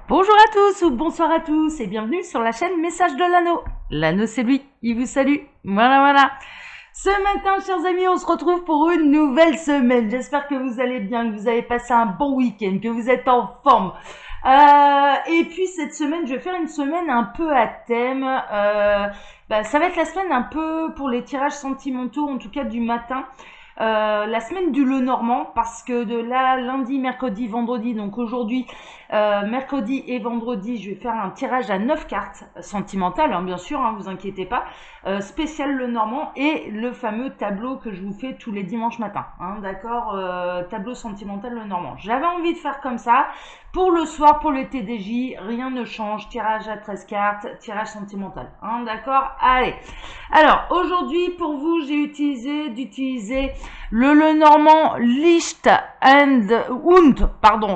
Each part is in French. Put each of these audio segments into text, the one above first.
Bonjour à tous ou bonsoir à tous et bienvenue sur la chaîne Message de l'Anneau. L'Anneau c'est lui, il vous salue. Voilà. Ce matin, chers amis, on se retrouve pour une nouvelle semaine. J'espère que vous allez bien, que vous avez passé un bon week-end, que vous êtes en forme. Et puis cette semaine, je vais faire une semaine un peu à thème. Ça va être la semaine un peu pour les tirages sentimentaux, en tout cas du matin. La semaine du Lenormand, parce que de là, lundi, mercredi, vendredi, donc aujourd'hui, mercredi et vendredi, je vais faire un tirage à 9 cartes, sentimentales, hein, bien sûr, hein, vous inquiétez pas, spécial Lenormand, et le fameux tableau que je vous fais tous les dimanches matins, hein, d'accord, tableau sentimental Lenormand. J'avais envie de faire comme ça, pour le soir, pour le TDJ, rien ne change, tirage à 13 cartes, tirage sentimental, hein, d'accord. Allez, alors aujourd'hui, pour vous, j'ai d'utiliser le Lenormand Licht und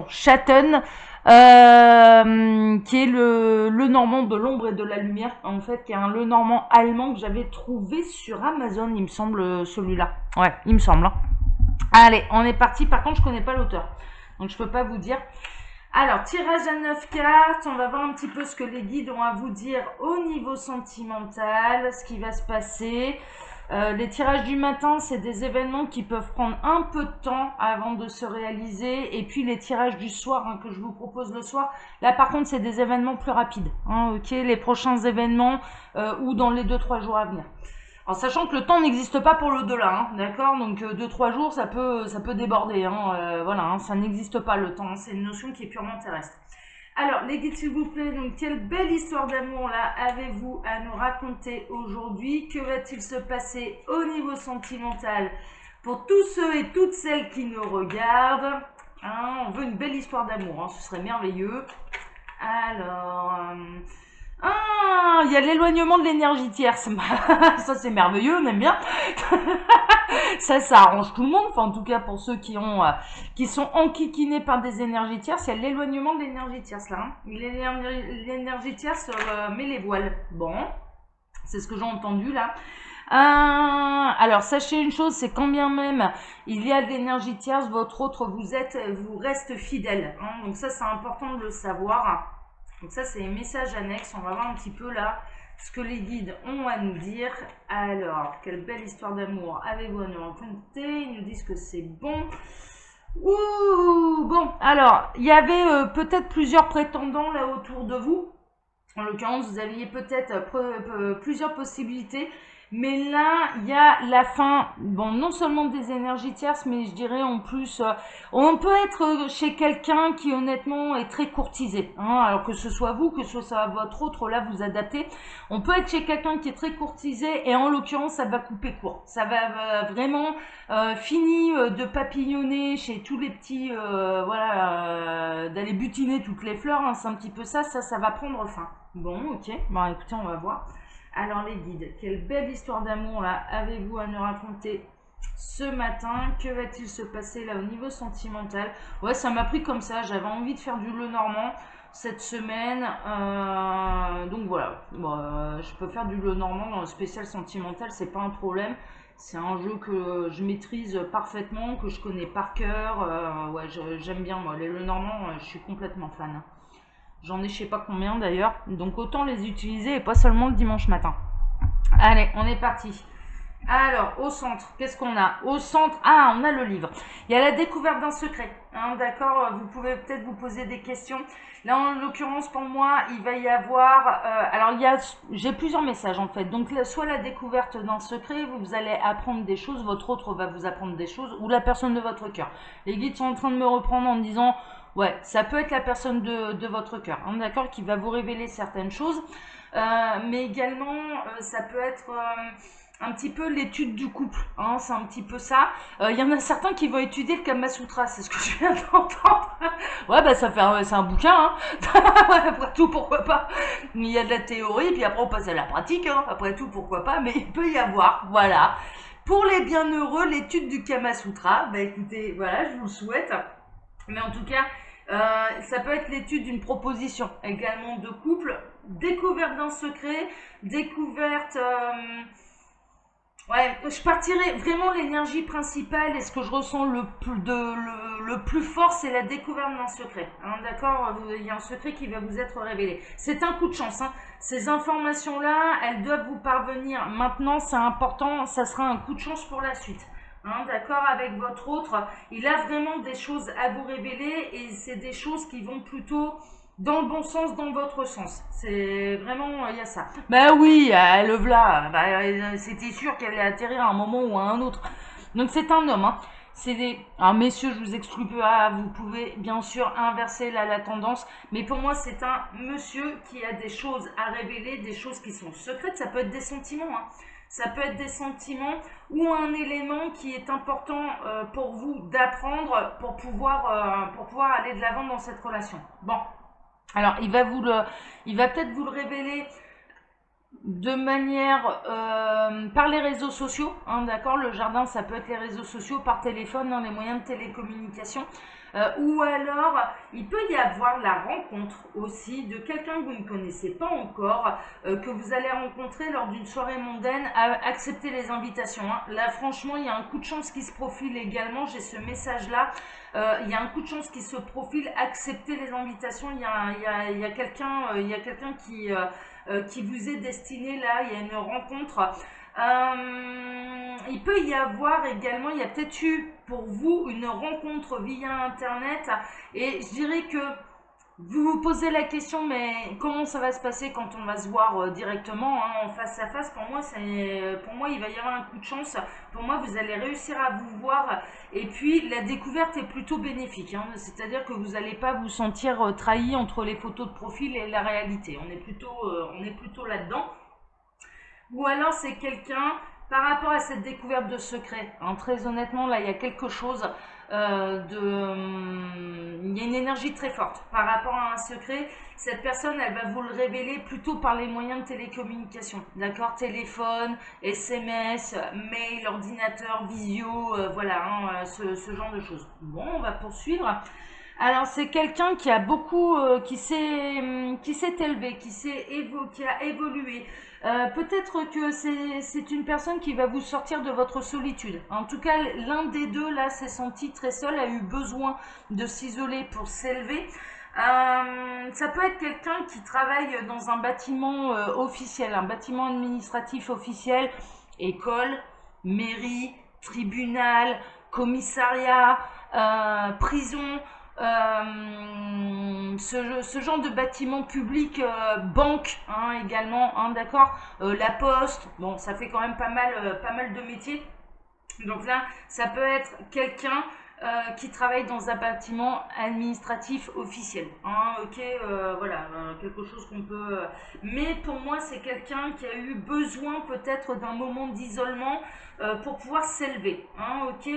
Schatten, qui est le Lenormand de l'ombre et de la lumière, en fait, qui est un Lenormand allemand que j'avais trouvé sur Amazon, il me semble, celui-là. Ouais, il me semble. Hein. Allez, on est parti. Par contre, je connais pas l'auteur, donc je peux pas vous dire. Alors, tirage à 9 cartes, on va voir un petit peu ce que les guides ont à vous dire au niveau sentimental, ce qui va se passer. Les tirages du matin, c'est des événements qui peuvent prendre un peu de temps avant de se réaliser. Et puis les tirages du soir, hein, que je vous propose le soir, là par contre, c'est des événements plus rapides. Hein, ok, les prochains événements ou dans les 2-3 jours à venir. En sachant que le temps n'existe pas pour l'au-delà, hein, d'accord. Donc 2-3 jours, ça peut déborder. Hein, voilà, hein, ça n'existe pas le temps. Hein, c'est une notion qui est purement terrestre. Alors, les guides, s'il vous plaît, donc quelle belle histoire d'amour là avez-vous à nous raconter aujourd'hui? Que va-t-il se passer au niveau sentimental pour tous ceux et toutes celles qui nous regardent? Hein, on veut une belle histoire d'amour, hein, ce serait merveilleux. Alors, il y a l'éloignement de l'énergie tierce. Ça, c'est merveilleux, on aime bien. Ça arrange tout le monde. Enfin, en tout cas, pour ceux qui sont enquiquinés par des énergies tierces, il y a l'éloignement de l'énergie tierce là. Hein. L'énergie tierce met les voiles. Bon, c'est ce que j'ai entendu là. Alors, sachez une chose, c'est quand bien même il y a de l'énergie tierce, votre autre vous reste fidèle. Hein. Donc ça, c'est important de le savoir. Donc ça, c'est les messages annexes. On va voir un petit peu là ce que les guides ont à nous dire. Alors, quelle belle histoire d'amour avez-vous à nous raconter? Ils nous disent que c'est bon. Ouh, bon, alors, il y avait peut-être plusieurs prétendants là autour de vous. En l'occurrence, vous aviez peut-être plusieurs possibilités. Mais là, il y a la fin, bon, non seulement des énergies tierces, mais je dirais en plus, on peut être chez quelqu'un qui honnêtement est très courtisé. Hein, alors que ce soit vous, que ce soit votre autre, là vous adaptez. On peut être chez quelqu'un qui est très courtisé et en l'occurrence, ça va couper court. Ça va vraiment fini de papillonner chez tous les petits, d'aller butiner toutes les fleurs. Hein, c'est un petit peu ça va prendre fin. Bon, ok, bon écoutez, on va voir. Alors les guides, quelle belle histoire d'amour là avez-vous à nous raconter ce matin? Que va-t-il se passer là au niveau sentimental? Ouais, ça m'a pris comme ça, j'avais envie de faire du Lenormand cette semaine, donc voilà, bon, je peux faire du Lenormand dans le spécial sentimental, c'est pas un problème. C'est un jeu que je maîtrise parfaitement, que je connais par cœur, ouais, j'aime bien moi, les Lenormand, je suis complètement fan. J'en ai je sais pas combien d'ailleurs, donc autant les utiliser et pas seulement le dimanche matin. Allez, on est parti. Alors, au centre, qu'est-ce qu'on a? Au centre, on a le livre. Il y a la découverte d'un secret. Hein, d'accord, vous pouvez peut-être vous poser des questions. Là, en l'occurrence, pour moi, il va y avoir... j'ai plusieurs messages en fait. Donc, soit la découverte d'un secret, vous allez apprendre des choses, votre autre va vous apprendre des choses, ou la personne de votre cœur. Les guides sont en train de me reprendre en me disant... Ouais, ça peut être la personne de votre cœur, hein, d'accord, qui va vous révéler certaines choses. Mais également, ça peut être... un petit peu l'étude du couple, hein, c'est un petit peu ça. Il y en a certains qui vont étudier le Kama Sutra, c'est ce que je viens d'entendre. Ouais, bah c'est un bouquin, hein. Après tout, pourquoi pas. Il y a de la théorie, puis après on passe à la pratique, hein. Après tout, pourquoi pas, mais il peut y avoir, voilà. Pour les bienheureux, l'étude du Kama Sutra, bah écoutez, voilà, je vous le souhaite. Mais en tout cas, ça peut être l'étude d'une proposition également de couple, découverte d'un secret, découverte... Ouais, je partirais vraiment l'énergie principale et ce que je ressens le plus fort, c'est la découverte d'un secret. Hein, d'accord. Il y a un secret qui va vous être révélé. C'est un coup de chance. Hein. Ces informations-là, elles doivent vous parvenir. Maintenant, c'est important, ça sera un coup de chance pour la suite. Hein, d'accord, avec votre autre, il a vraiment des choses à vous révéler et c'est des choses qui vont plutôt dans le bon sens, dans votre sens. C'est vraiment, il y a ça. Bah oui, elle le v'là. Bah, c'était sûr qu'elle allait atterrir à un moment ou à un autre. Donc c'est un homme. Hein. C'est des... Alors messieurs, je vous exclue pas, vous pouvez bien sûr inverser la tendance, mais pour moi c'est un monsieur qui a des choses à révéler, des choses qui sont secrètes, ça peut être des sentiments, hein. Ça peut être des sentiments ou un élément qui est important pour vous d'apprendre pour pouvoir aller de l'avant dans cette relation. Bon, alors il va peut-être vous le révéler de manière par les réseaux sociaux, hein, d'accord. Le jardin, ça peut être les réseaux sociaux, par téléphone, dans les moyens de télécommunication, ou alors il peut y avoir la rencontre aussi de quelqu'un que vous ne connaissez pas encore, que vous allez rencontrer lors d'une soirée mondaine. Accepter les invitations. Hein. Là, franchement, il y a un coup de chance qui se profile également. J'ai ce message-là. Il y a un coup de chance qui se profile. Accepter les invitations. Il y a quelqu'un qui vous est destiné là, il y a une rencontre. Il peut y avoir également, il y a peut-être eu pour vous une rencontre via Internet et je dirais que vous vous posez la question, mais comment ça va se passer quand on va se voir directement, hein, en face à face. Pour moi, il va y avoir un coup de chance. Pour moi, vous allez réussir à vous voir. Et puis, la découverte est plutôt bénéfique. Hein, c'est-à-dire que vous n'allez pas vous sentir trahi entre les photos de profil et la réalité. On est plutôt là-dedans. Ou alors c'est quelqu'un, par rapport à cette découverte de secret, hein, très honnêtement, là, il y a quelque chose il y a une énergie très forte par rapport à un secret. Cette personne, elle va vous le révéler plutôt par les moyens de télécommunication. D'accord. Téléphone, SMS, mail, ordinateur, visio, voilà, hein, ce genre de choses. Bon, on va poursuivre. Alors c'est quelqu'un qui a beaucoup, qui s'est élevé, qui a évolué. Peut-être que c'est une personne qui va vous sortir de votre solitude. En tout cas, l'un des deux là s'est senti très seul, a eu besoin de s'isoler pour s'élever. Ça peut être quelqu'un qui travaille dans un bâtiment officiel, un bâtiment administratif officiel, école, mairie, tribunal, commissariat, prison, ce genre de bâtiment public, banque, hein, également, hein, d'accord, la poste, bon, ça fait quand même pas mal de métiers. Donc là, ça peut être quelqu'un qui travaille dans un bâtiment administratif officiel. Hein, ok, voilà, quelque chose qu'on peut. Mais pour moi, c'est quelqu'un qui a eu besoin peut-être d'un moment d'isolement pour pouvoir s'élever. Hein, ok,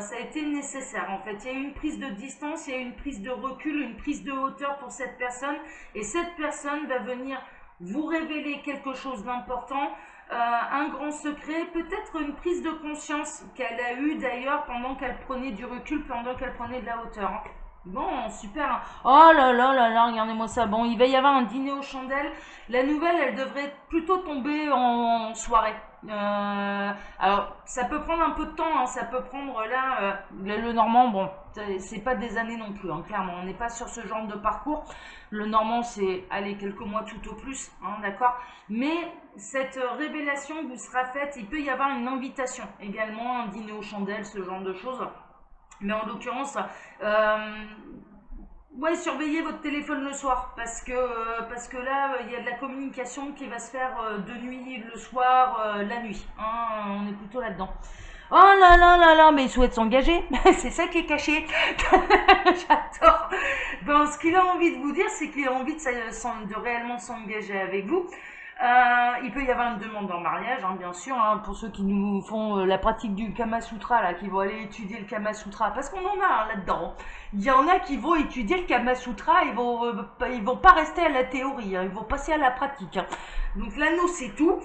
ça a été nécessaire en fait. Il y a eu une prise de distance, il y a eu une prise de recul, une prise de hauteur pour cette personne. Et cette personne va venir vous révéler quelque chose d'important, un grand secret, peut-être une prise de conscience qu'elle a eue d'ailleurs pendant qu'elle prenait du recul, pendant qu'elle prenait de la hauteur. Hein. Bon, super. Oh là là, regardez-moi ça. Bon, il va y avoir un dîner aux chandelles. La nouvelle, elle devrait plutôt tomber en soirée. Alors, ça peut prendre un peu de temps, hein, ça peut prendre là, le normand, bon, c'est pas des années non plus, hein, clairement, on n'est pas sur ce genre de parcours. Le normand, c'est, allez, quelques mois tout au plus, hein, d'accord. Mais cette révélation vous sera faite, il peut y avoir une invitation également, un dîner aux chandelles, ce genre de choses. Mais en l'occurrence, ouais, surveillez votre téléphone le soir parce que là, il y a de la communication qui va se faire de nuit, le soir, la nuit. Hein, on est plutôt là-dedans. Oh là, mais il souhaite s'engager. C'est ça qui est caché. J'adore. Bon, ce qu'il a envie de vous dire, c'est qu'il a envie de réellement s'engager avec vous. Il peut y avoir une demande en mariage, hein, bien sûr, hein, pour ceux qui nous font la pratique du Kama Sutra, là, qui vont aller étudier le Kama Sutra, parce qu'on en a hein, là-dedans. Il y en a qui vont étudier le Kama Sutra, ils vont pas rester à la théorie, hein, ils vont passer à la pratique. Hein. Donc l'anneau, c'est tout.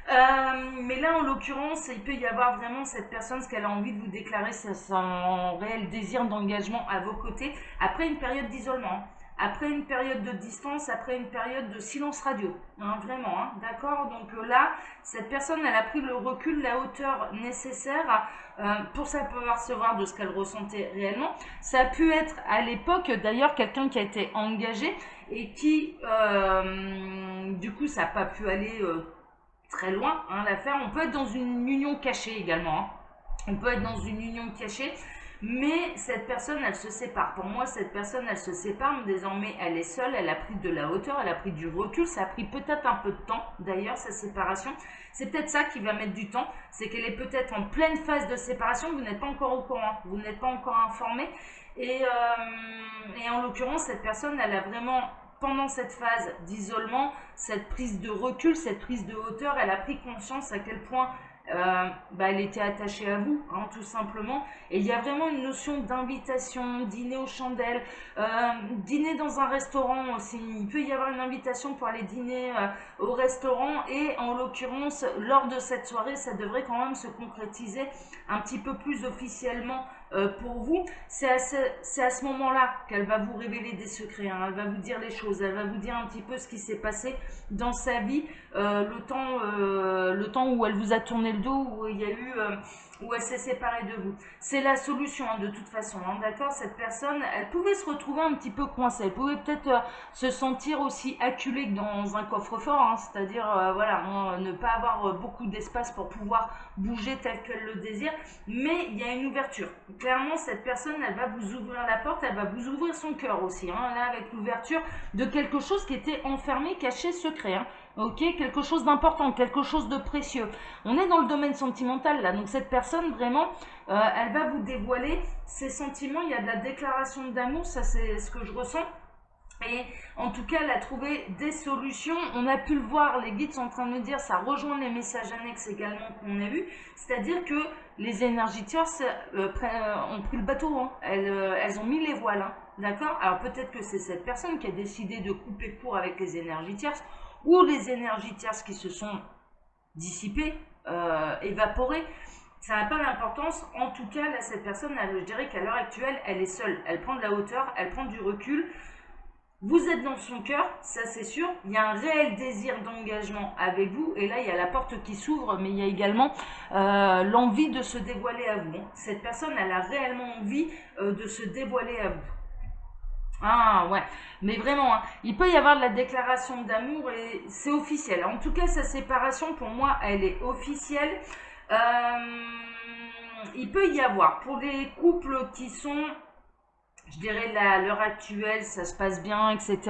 Mais là, en l'occurrence, il peut y avoir vraiment cette personne, ce qu'elle a envie de vous déclarer, son réel désir d'engagement à vos côtés, après une période d'isolement. après une période de distance, après une période de silence radio, hein, vraiment, hein, d'accord. Donc là, cette personne, elle a pris le recul, la hauteur nécessaire pour s'apercevoir de ce qu'elle ressentait réellement. Ça a pu être à l'époque, d'ailleurs, quelqu'un qui a été engagé et qui, du coup, ça n'a pas pu aller très loin, hein, l'affaire. On peut être dans une union cachée également, hein. On peut être dans une union cachée, mais cette personne, elle se sépare. Pour moi, cette personne, elle se sépare, mais désormais, elle est seule, elle a pris de la hauteur, elle a pris du recul. Ça a pris peut-être un peu de temps, d'ailleurs, sa séparation. C'est peut-être ça qui va mettre du temps, c'est qu'elle est peut-être en pleine phase de séparation, vous n'êtes pas encore au courant, vous n'êtes pas encore informé. Et en l'occurrence, cette personne, elle a vraiment, pendant cette phase d'isolement, cette prise de recul, cette prise de hauteur, elle a pris conscience à quel point elle était attachée à vous, hein, tout simplement. Et il y a vraiment une notion d'invitation, dîner aux chandelles, dîner dans un restaurant aussi. Il peut y avoir une invitation pour aller dîner au restaurant, et en l'occurrence, lors de cette soirée, ça devrait quand même se concrétiser un petit peu plus officiellement pour vous. C'est à ce moment-là qu'elle va vous révéler des secrets, hein. Elle va vous dire les choses, elle va vous dire un petit peu ce qui s'est passé dans sa vie, le temps où elle vous a tourné le dos, où il y a eu, où elle s'est séparée de vous. C'est la solution, hein, de toute façon, hein, d'accord. Cette personne, elle pouvait se retrouver un petit peu coincée, elle pouvait peut-être se sentir aussi acculée que dans un coffre-fort, hein, c'est-à-dire voilà, hein, ne pas avoir beaucoup d'espace pour pouvoir bouger tel qu'elle le désire, mais il y a une ouverture. Clairement, cette personne, elle va vous ouvrir la porte, elle va vous ouvrir son cœur aussi, hein, là, avec l'ouverture de quelque chose qui était enfermé, caché, secret, hein. Ok, quelque chose d'important, quelque chose de précieux. On est dans le domaine sentimental là, donc cette personne vraiment, elle va vous dévoiler ses sentiments. Il y a de la déclaration d'amour, ça c'est ce que je ressens. Et en tout cas, elle a trouvé des solutions. On a pu le voir, les guides sont en train de me dire, ça rejoint les messages annexes également qu'on a vus. C'est-à-dire que les énergies tierces ont pris le bateau, hein. Elles ont mis les voiles, hein. D'accord. Alors peut-être que c'est cette personne qui a décidé de couper court avec les énergies tierces, ou les énergies tierces qui se sont dissipées, évaporées. Ça n'a pas d'importance. En tout cas, là, cette personne, je dirais qu'à l'heure actuelle, elle est seule. Elle prend de la hauteur, elle prend du recul. Vous êtes dans son cœur, ça c'est sûr. Il y a un réel désir d'engagement avec vous. Et là, il y a la porte qui s'ouvre, mais il y a également l'envie de se dévoiler à vous. Cette personne, elle a réellement envie de se dévoiler à vous. Ah ouais, mais vraiment, hein, il peut y avoir de la déclaration d'amour et c'est officiel. En tout cas, sa séparation, pour moi, elle est officielle. Il peut y avoir, pour les couples qui sont, je dirais, à l'heure actuelle, ça se passe bien, etc.,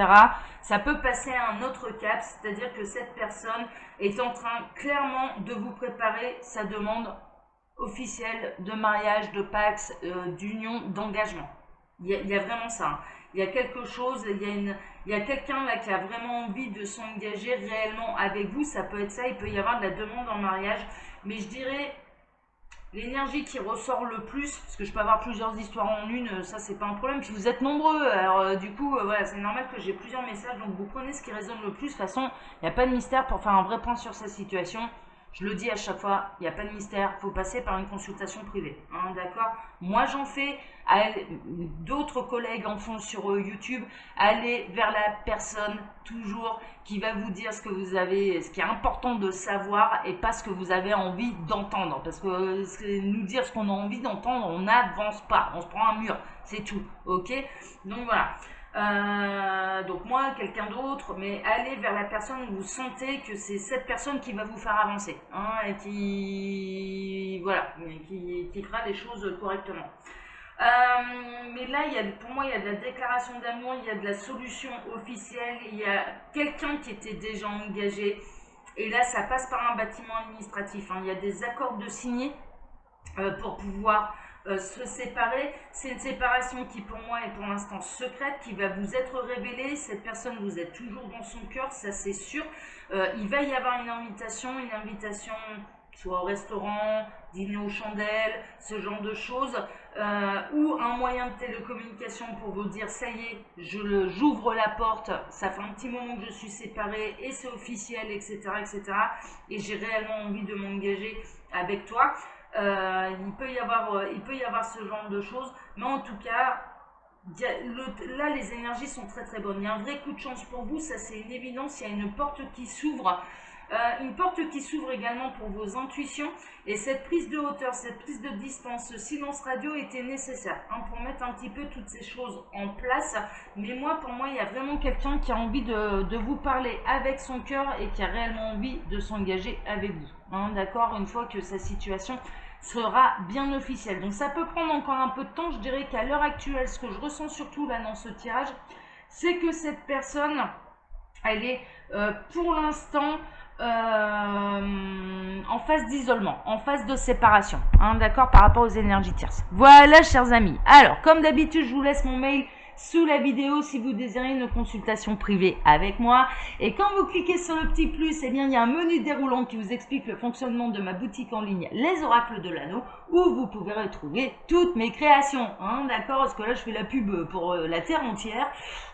ça peut passer à un autre cap, c'est-à-dire que cette personne est en train clairement de vous préparer sa demande officielle de mariage, de pax, d'union, d'engagement. Il y a vraiment ça, hein. Il y a quelque chose, il y a quelqu'un là qui a vraiment envie de s'engager réellement avec vous. Ça peut être ça, il peut y avoir de la demande en mariage. Mais je dirais, l'énergie qui ressort le plus, parce que je peux avoir plusieurs histoires en une, ça c'est pas un problème. Puis vous êtes nombreux, alors du coup, voilà, c'est normal que j'ai plusieurs messages. Donc vous prenez ce qui résonne le plus. De toute façon, il n'y a pas de mystère pour faire un vrai point sur sa situation. Je le dis à chaque fois, il n'y a pas de mystère, il faut passer par une consultation privée, hein, d'accord. Moi j'en fais, d'autres collègues en font sur YouTube. Allez vers la personne toujours qui va vous dire ce que vous avez, ce qui est important de savoir et pas ce que vous avez envie d'entendre. Parce que nous dire ce qu'on a envie d'entendre, on n'avance pas, on se prend un mur, c'est tout, ok. Donc voilà. Donc moi, quelqu'un d'autre, mais allez vers la personne où vous sentez que c'est cette personne qui va vous faire avancer, hein, et qui, voilà, qui fera les choses correctement. Mais là, pour moi, il y a de la déclaration d'amour, il y a de la solution officielle, il y a quelqu'un qui était déjà engagé, et là, ça passe par un bâtiment administratif, hein. Il y a des accords de signer pour pouvoir se séparer. C'est une séparation qui pour moi est pour l'instant secrète, qui va vous être révélée. Cette personne, vous êtes toujours dans son cœur, ça c'est sûr. Il va y avoir une invitation soit au restaurant, dîner aux chandelles, ce genre de choses, ou un moyen de télécommunication pour vous dire ça y est, j'ouvre la porte, ça fait un petit moment que je suis séparée et c'est officiel, etc., etc., et j'ai réellement envie de m'engager avec toi. Il peut y avoir ce genre de choses, mais en tout cas, Là, les énergies sont très très bonnes. Il y a un vrai coup de chance pour vous, ça c'est une évidence. Il y a une porte qui s'ouvre. Une porte qui s'ouvre également pour vos intuitions. Et cette prise de hauteur, cette prise de distance, ce silence radio était nécessaire pour mettre un petit peu toutes ces choses en place. Mais pour moi, il y a vraiment quelqu'un qui a envie de vous parler avec son cœur et qui a réellement envie de s'engager avec vous. D'accord? Une fois que sa situation sera bien officielle. Donc ça peut prendre encore un peu de temps. Je dirais qu'à l'heure actuelle, ce que je ressens surtout là dans ce tirage, c'est que cette personne, elle est pour l'instant en phase d'isolement, en phase de séparation, d'accord, par rapport aux énergies tierces. Voilà, chers amis. Alors, comme d'habitude, je vous laisse mon mail sous la vidéo si vous désirez une consultation privée avec moi. Et quand vous cliquez sur le petit plus, eh bien, il y a un menu déroulant qui vous explique le fonctionnement de ma boutique en ligne Les Oracles de l'Anneau, où vous pouvez retrouver toutes mes créations, d'accord, parce que là je fais la pub pour la terre entière,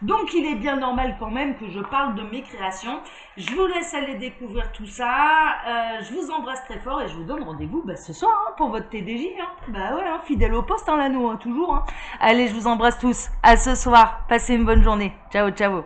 donc il est bien normal quand même que je parle de mes créations. Je vous laisse aller découvrir tout ça, je vous embrasse très fort et je vous donne rendez-vous ce soir pour votre TDJ, bah ouais, fidèle au poste l'Anneau, toujours. Allez, je vous embrasse tous, à ce soir, passez une bonne journée, ciao ciao.